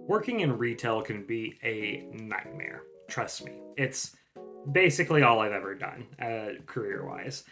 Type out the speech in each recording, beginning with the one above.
Working in retail can be a nightmare. Trust me. It's basically all I've ever done, career wise.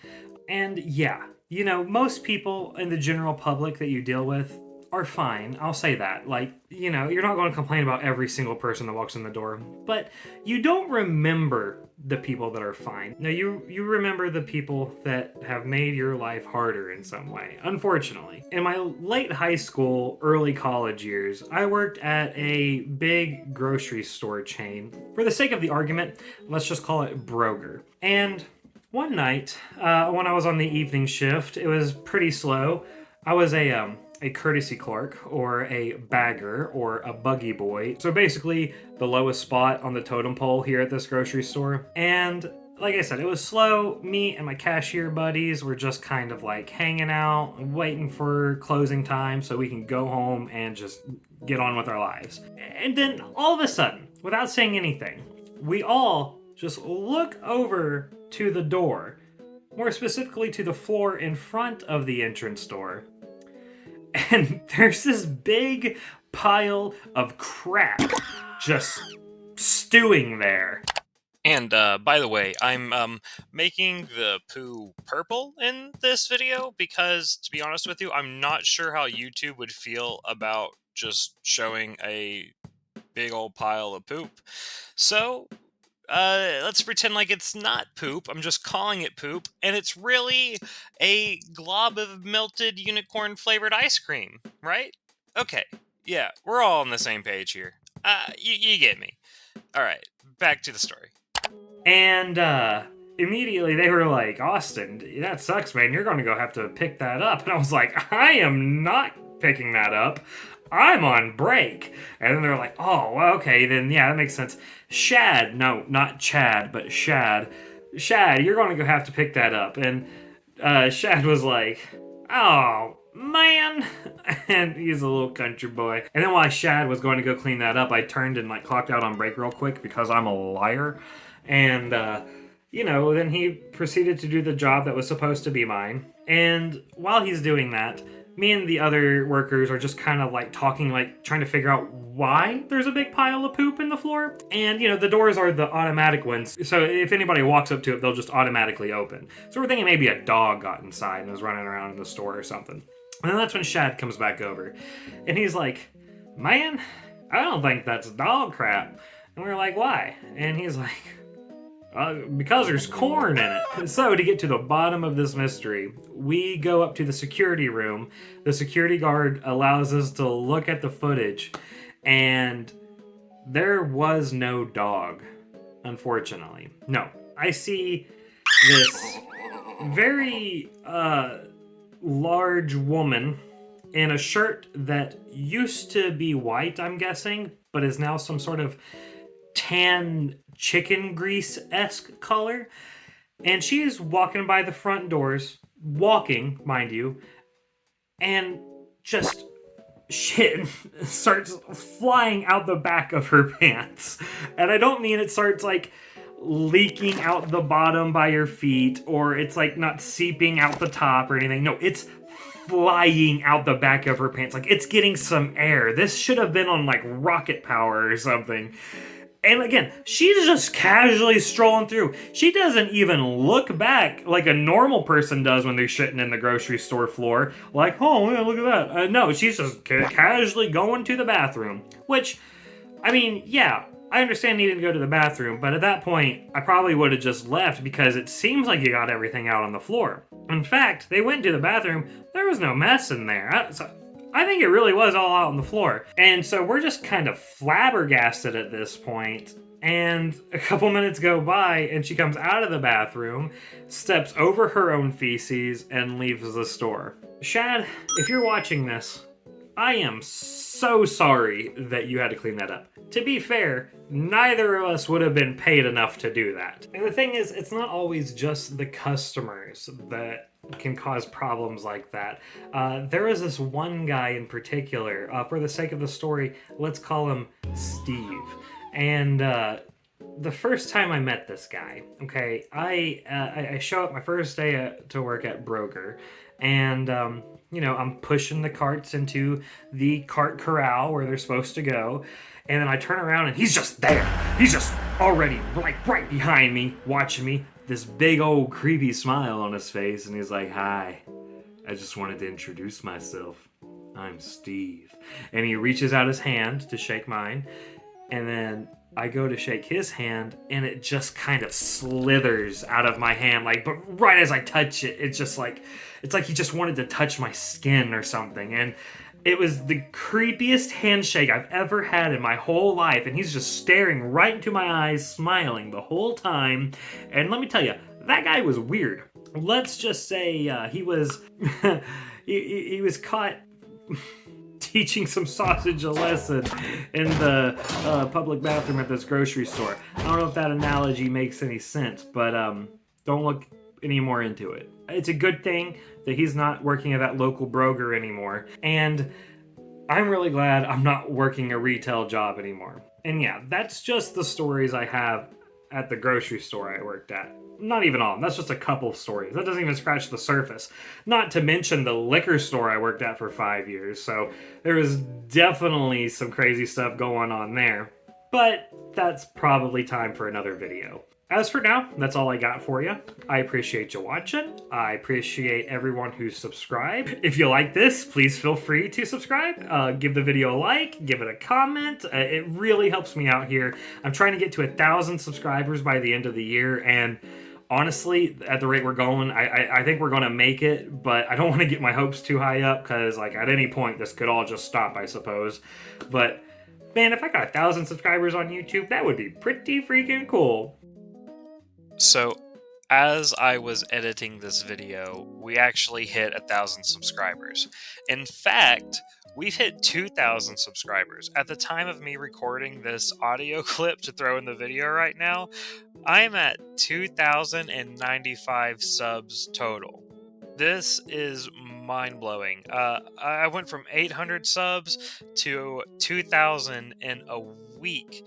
And yeah, most people in the general public that you deal with are fine. I'll say that. Like, you're not going to complain about every single person that walks in the door, but you don't remember the people that are fine. No, you remember the people that have made your life harder in some way. Unfortunately, in my late high school, early college years, I worked at a big grocery store chain. For the sake of the argument, let's just call it Broger. And one night, when I was on the evening shift, it was pretty slow. I was a courtesy clerk or a bagger or a buggy boy. So basically, the lowest spot on the totem pole here at this grocery store. And like I said, it was slow. Me and my cashier buddies were just kind of like hanging out, waiting for closing time so we can go home and just get on with our lives. And then all of a sudden, without saying anything, we all just look over to the door, more specifically to the floor in front of the entrance door. And there's this big pile of crap just stewing there. And by the way, I'm making the poo purple in this video because, to be honest with you, I'm not sure how YouTube would feel about just showing a big old pile of poop. So, let's pretend like it's not poop. I'm just calling it poop, and it's really a glob of melted unicorn-flavored ice cream, right? Okay, yeah, we're all on the same page here. You get me. All right, back to the story. And immediately they were like, Austin, that sucks, man. You're going to go have to pick that up. And I was like, I am not picking that up. I'm on break. And then they're like, oh, well, okay, then yeah, that makes sense. Shad, no, not Chad, but Shad. Shad, you're going to go have to pick that up. And Shad was like, oh, man. And he's a little country boy. And then while Shad was going to go clean that up, I turned and like clocked out on break real quick because I'm a liar. And, then he proceeded to do the job that was supposed to be mine. And while he's doing that, me and the other workers are just kind of like talking, like trying to figure out why there's a big pile of poop in the floor. And, the doors are the automatic ones. So if anybody walks up to it, they'll just automatically open. So we're thinking maybe a dog got inside and was running around in the store or something. And then that's when Shad comes back over. And he's like, man, I don't think that's dog crap. And we're like, why? And he's like, because there's corn in it. So to get to the bottom of this mystery, we go up to the security room. The security guard allows us to look at the footage, and there was no dog, unfortunately. No, I see this very large woman in a shirt that used to be white, I'm guessing, but is now some sort of tan chicken grease-esque color. And she is walking by the front doors, walking, mind you, and just shit starts flying out the back of her pants. And I don't mean it starts like leaking out the bottom by your feet, or it's like not seeping out the top or anything. No, it's flying out the back of her pants. Like it's getting some air. This should have been on like rocket power or something. And again, she's just casually strolling through. She doesn't even look back like a normal person does when they're shitting in the grocery store floor. Like, oh, yeah, look at that. No, she's just casually going to the bathroom. Which, I mean, yeah, I understand needing to go to the bathroom, but at that point, I probably would have just left because it seems like you got everything out on the floor. In fact, they went to the bathroom. There was no mess in there. I think it really was all out on the floor. And so we're just kind of flabbergasted at this point. And a couple minutes go by, and she comes out of the bathroom, steps over her own feces, and leaves the store. Shad, if you're watching this, I am so sorry that you had to clean that up. To be fair, neither of us would have been paid enough to do that. And the thing is, it's not always just the customers that can cause problems like that. There was this one guy in particular, for the sake of the story, let's call him Steve. And the first time I met this guy, okay, I show up my first day to work at Broker, and I'm pushing the carts into the cart corral where they're supposed to go. And then I turn around and he's just there. He's just already like right behind me, watching me. This big old creepy smile on his face. And he's like, "Hi, I just wanted to introduce myself. I'm Steve." And he reaches out his hand to shake mine. And then I go to shake his hand, and it just kind of slithers out of my hand. But right as I touch it, it's like he just wanted to touch my skin or something. And it was the creepiest handshake I've ever had in my whole life. And he's just staring right into my eyes, smiling the whole time. And let me tell you, that guy was weird. Let's just say he was he was caught teaching some sausage a lesson in the public bathroom at this grocery store. I don't know if that analogy makes any sense, but don't look any more into it. It's a good thing that he's not working at that local Broger anymore, and I'm really glad I'm not working a retail job anymore. And yeah, that's just the stories I have at the grocery store I worked at. Not even all. That's just a couple stories. That doesn't even scratch the surface. Not to mention the liquor store I worked at for 5 years. So there was definitely some crazy stuff going on there. But that's probably time for another video. As for now, that's all I got for you. I appreciate you watching. I appreciate everyone who's subscribed. If you like this, please feel free to subscribe. Give the video a like, give it a comment. It really helps me out here. I'm trying to get to 1,000 subscribers by the end of the year, and honestly, at the rate we're going, I think we're going to make it, but I don't want to get my hopes too high up because, at any point, this could all just stop, I suppose. But, man, if I got 1,000 subscribers on YouTube, that would be pretty freaking cool. So, as I was editing this video, we actually hit 1,000 subscribers. In fact, we've hit 2,000 subscribers. At the time of me recording this audio clip to throw in the video right now, I'm at 2,095 subs total. This is mind-blowing. I went from 800 subs to 2,000 in a week.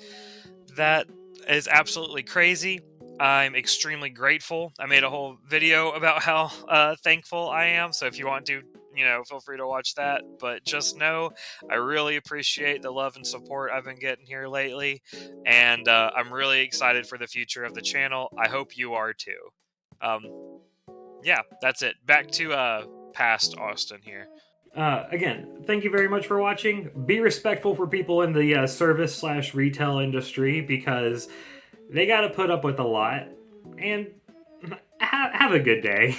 That is absolutely crazy. I'm extremely grateful. I made a whole video about how thankful I am, so if you want to, feel free to watch that. But just know, I really appreciate the love and support I've been getting here lately, and I'm really excited for the future of the channel. I hope you are too. Yeah, that's it. Back to past Austin here. Again, thank you very much for watching. Be respectful for people in the service/retail industry because they got to put up with a lot. And have a good day.